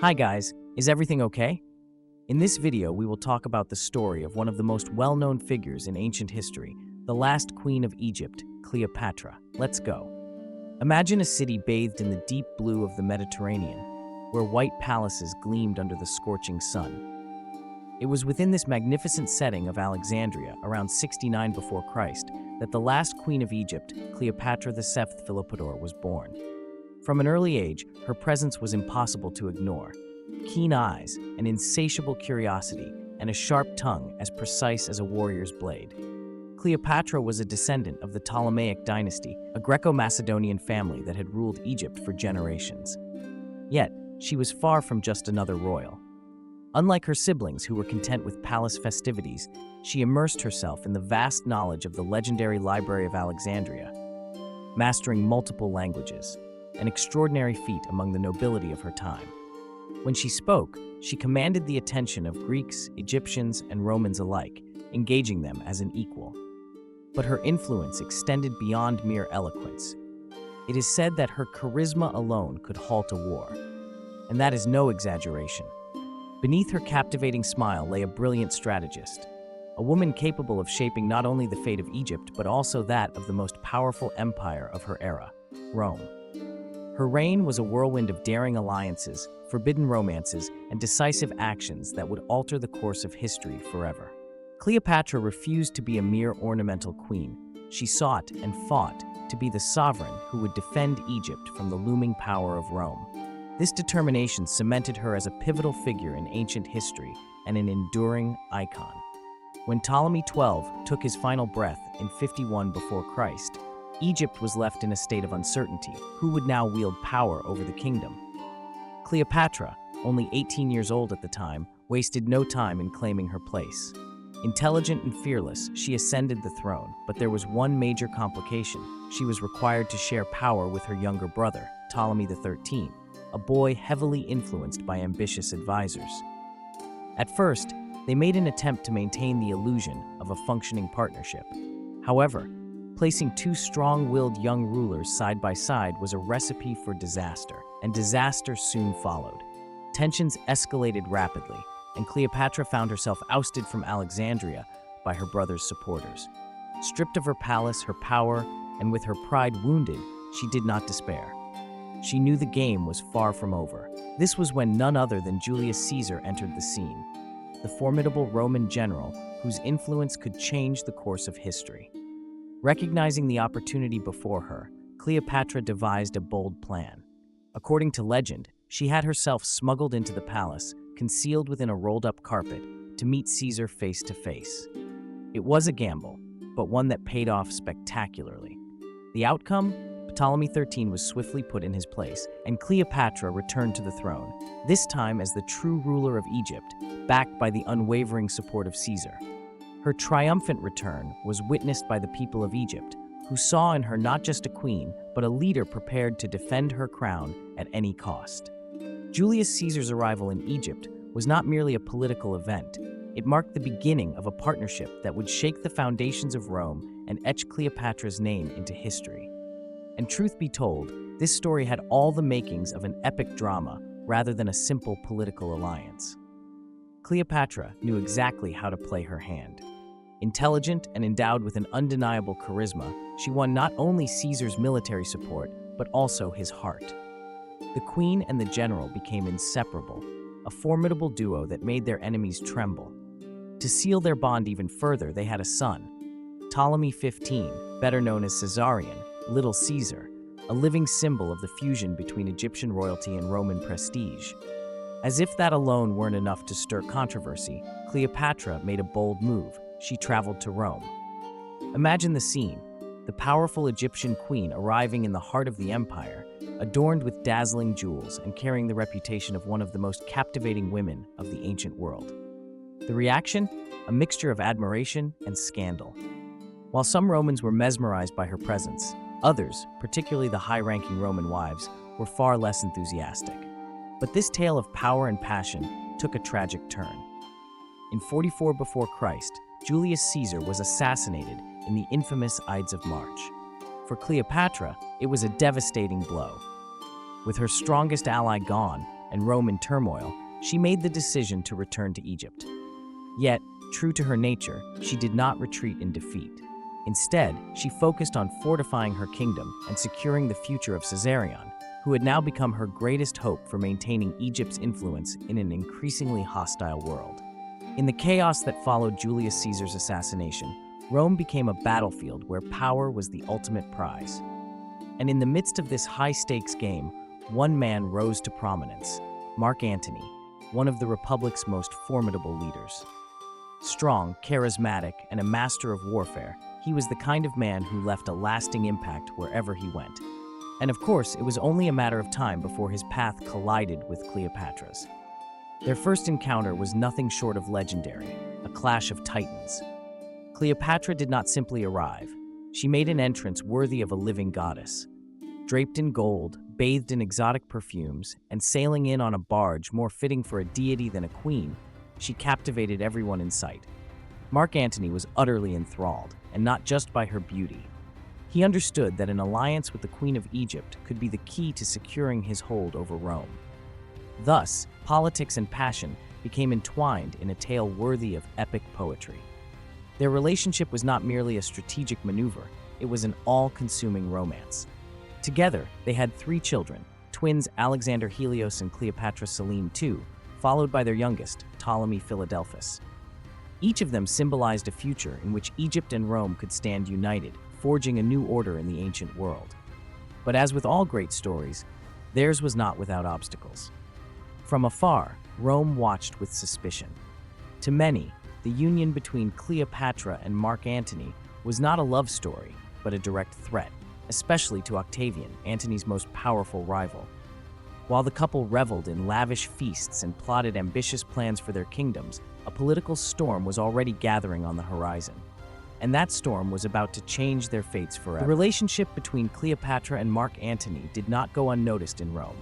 Hi guys, is everything okay? In this video, we will talk about the story of one of the most well-known figures in ancient history, the last queen of Egypt, Cleopatra. Let's go. Imagine a city bathed in the deep blue of the Mediterranean, where white palaces gleamed under the scorching sun. It was within this magnificent setting of Alexandria, around 69 before Christ, that the last queen of Egypt, Cleopatra VII Philopátor, was born. From an early age, her presence was impossible to ignore. Keen eyes, an insatiable curiosity, and a sharp tongue as precise as a warrior's blade. Cleopatra was a descendant of the Ptolemaic dynasty, a Greco-Macedonian family that had ruled Egypt for generations. Yet, she was far from just another royal. Unlike her siblings who were content with palace festivities, she immersed herself in the vast knowledge of the legendary Library of Alexandria, mastering multiple languages, an extraordinary feat among the nobility of her time. When she spoke, she commanded the attention of Greeks, Egyptians, and Romans alike, engaging them as an equal. But her influence extended beyond mere eloquence. It is said that her charisma alone could halt a war, and that is no exaggeration. Beneath her captivating smile lay a brilliant strategist, a woman capable of shaping not only the fate of Egypt, but also that of the most powerful empire of her era, Rome. Her reign was a whirlwind of daring alliances, forbidden romances, and decisive actions that would alter the course of history forever. Cleopatra refused to be a mere ornamental queen. She sought and fought to be the sovereign who would defend Egypt from the looming power of Rome. This determination cemented her as a pivotal figure in ancient history and an enduring icon. When Ptolemy XII took his final breath in 51 before Christ, Egypt was left in a state of uncertainty. Who would now wield power over the kingdom? Cleopatra, only 18 years old at the time, wasted no time in claiming her place. Intelligent and fearless, she ascended the throne, but there was one major complication. She was required to share power with her younger brother, Ptolemy XIII, a boy heavily influenced by ambitious advisors. At first, they made an attempt to maintain the illusion of a functioning partnership. However, placing two strong-willed young rulers side by side was a recipe for disaster, and disaster soon followed. Tensions escalated rapidly, and Cleopatra found herself ousted from Alexandria by her brother's supporters. Stripped of her palace, her power, and with her pride wounded, she did not despair. She knew the game was far from over. This was when none other than Julius Caesar entered the scene, the formidable Roman general whose influence could change the course of history. Recognizing the opportunity before her, Cleopatra devised a bold plan. According to legend, she had herself smuggled into the palace, concealed within a rolled-up carpet, to meet Caesar face to face. It was a gamble, but one that paid off spectacularly. The outcome? Ptolemy XIII was swiftly put in his place, and Cleopatra returned to the throne, this time as the true ruler of Egypt, backed by the unwavering support of Caesar. Her triumphant return was witnessed by the people of Egypt, who saw in her not just a queen, but a leader prepared to defend her crown at any cost. Julius Caesar's arrival in Egypt was not merely a political event. It marked the beginning of a partnership that would shake the foundations of Rome and etch Cleopatra's name into history. And truth be told, this story had all the makings of an epic drama rather than a simple political alliance. Cleopatra knew exactly how to play her hand. Intelligent and endowed with an undeniable charisma, she won not only Caesar's military support, but also his heart. The queen and the general became inseparable, a formidable duo that made their enemies tremble. To seal their bond even further, they had a son, Ptolemy XV, better known as Caesarion, Little Caesar, a living symbol of the fusion between Egyptian royalty and Roman prestige. As if that alone weren't enough to stir controversy, Cleopatra made a bold move. She traveled to Rome. Imagine the scene, the powerful Egyptian queen arriving in the heart of the empire, adorned with dazzling jewels and carrying the reputation of one of the most captivating women of the ancient world. The reaction? A mixture of admiration and scandal. While some Romans were mesmerized by her presence, others, particularly the high-ranking Roman wives, were far less enthusiastic. But this tale of power and passion took a tragic turn. In 44 before Christ, Julius Caesar was assassinated in the infamous Ides of March. For Cleopatra, it was a devastating blow. With her strongest ally gone, and Rome in turmoil, she made the decision to return to Egypt. Yet, true to her nature, she did not retreat in defeat. Instead, she focused on fortifying her kingdom and securing the future of Caesarion, who had now become her greatest hope for maintaining Egypt's influence in an increasingly hostile world. In the chaos that followed Julius Caesar's assassination, Rome became a battlefield where power was the ultimate prize. And in the midst of this high-stakes game, one man rose to prominence: Mark Antony, one of the Republic's most formidable leaders. Strong, charismatic, and a master of warfare, he was the kind of man who left a lasting impact wherever he went. And of course, it was only a matter of time before his path collided with Cleopatra's. Their first encounter was nothing short of legendary, a clash of titans. Cleopatra did not simply arrive. She made an entrance worthy of a living goddess. Draped in gold, bathed in exotic perfumes, and sailing in on a barge more fitting for a deity than a queen, she captivated everyone in sight. Mark Antony was utterly enthralled, and not just by her beauty. He understood that an alliance with the Queen of Egypt could be the key to securing his hold over Rome. Thus, politics and passion became entwined in a tale worthy of epic poetry. Their relationship was not merely a strategic maneuver, it was an all-consuming romance. Together, they had 3 children, twins Alexander Helios and Cleopatra Selene II, followed by their youngest, Ptolemy Philadelphus. Each of them symbolized a future in which Egypt and Rome could stand united, forging a new order in the ancient world. But as with all great stories, theirs was not without obstacles. From afar, Rome watched with suspicion. To many, the union between Cleopatra and Mark Antony was not a love story, but a direct threat, especially to Octavian, Antony's most powerful rival. While the couple reveled in lavish feasts and plotted ambitious plans for their kingdoms, a political storm was already gathering on the horizon. And that storm was about to change their fates forever. The relationship between Cleopatra and Mark Antony did not go unnoticed in Rome.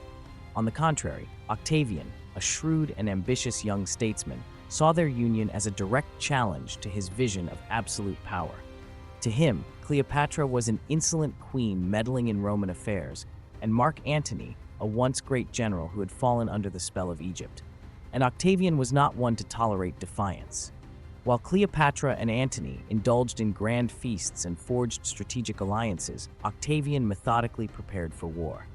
On the contrary, Octavian, a shrewd and ambitious young statesman, saw their union as a direct challenge to his vision of absolute power. To him, Cleopatra was an insolent queen meddling in Roman affairs, and Mark Antony, a once great general who had fallen under the spell of Egypt. And Octavian was not one to tolerate defiance. While Cleopatra and Antony indulged in grand feasts and forged strategic alliances, Octavian methodically prepared for war.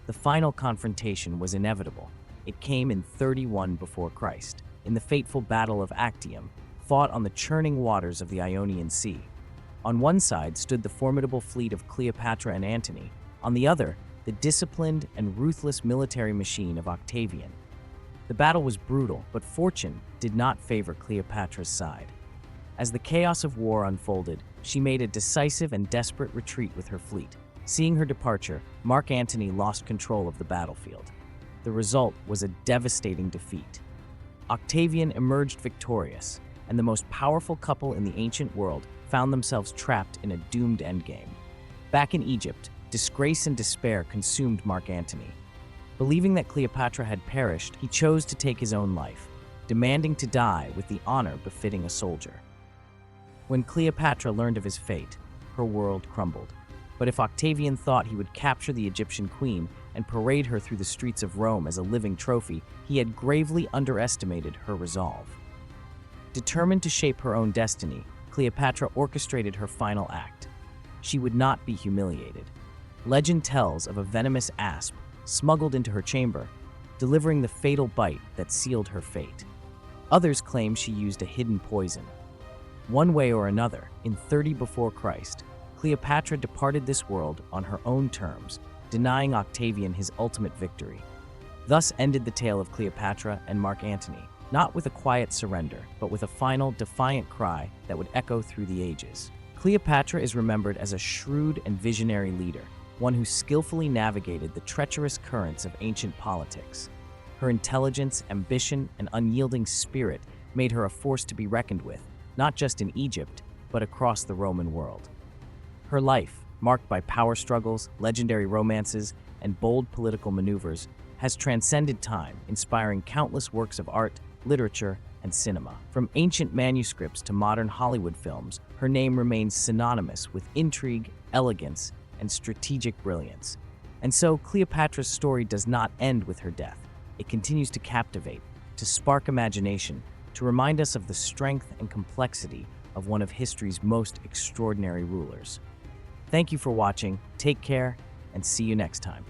The final confrontation was inevitable. It came in 31 before Christ, in the fateful Battle of Actium, fought on the churning waters of the Ionian Sea. On one side stood the formidable fleet of Cleopatra and Antony, on the other, the disciplined and ruthless military machine of Octavian. The battle was brutal, but fortune did not favor Cleopatra's side. As the chaos of war unfolded, she made a decisive and desperate retreat with her fleet. Seeing her departure, Mark Antony lost control of the battlefield. The result was a devastating defeat. Octavian emerged victorious, and the most powerful couple in the ancient world found themselves trapped in a doomed endgame. Back in Egypt, disgrace and despair consumed Mark Antony. Believing that Cleopatra had perished, he chose to take his own life, demanding to die with the honor befitting a soldier. When Cleopatra learned of his fate, her world crumbled. But if Octavian thought he would capture the Egyptian queen and parade her through the streets of Rome as a living trophy, he had gravely underestimated her resolve. Determined to shape her own destiny, Cleopatra orchestrated her final act. She would not be humiliated. Legend tells of a venomous asp smuggled into her chamber, delivering the fatal bite that sealed her fate. Others claim she used a hidden poison. One way or another, in 30 before Christ, Cleopatra departed this world on her own terms, denying Octavian his ultimate victory. Thus ended the tale of Cleopatra and Mark Antony, not with a quiet surrender, but with a final, defiant cry that would echo through the ages. Cleopatra is remembered as a shrewd and visionary leader, one who skillfully navigated the treacherous currents of ancient politics. Her intelligence, ambition, and unyielding spirit made her a force to be reckoned with, not just in Egypt, but across the Roman world. Her life, marked by power struggles, legendary romances, and bold political maneuvers, has transcended time, inspiring countless works of art, literature, and cinema. From ancient manuscripts to modern Hollywood films, her name remains synonymous with intrigue, elegance, and strategic brilliance. And so, Cleopatra's story does not end with her death. It continues to captivate, to spark imagination, to remind us of the strength and complexity of one of history's most extraordinary rulers. Thank you for watching, take care, and see you next time.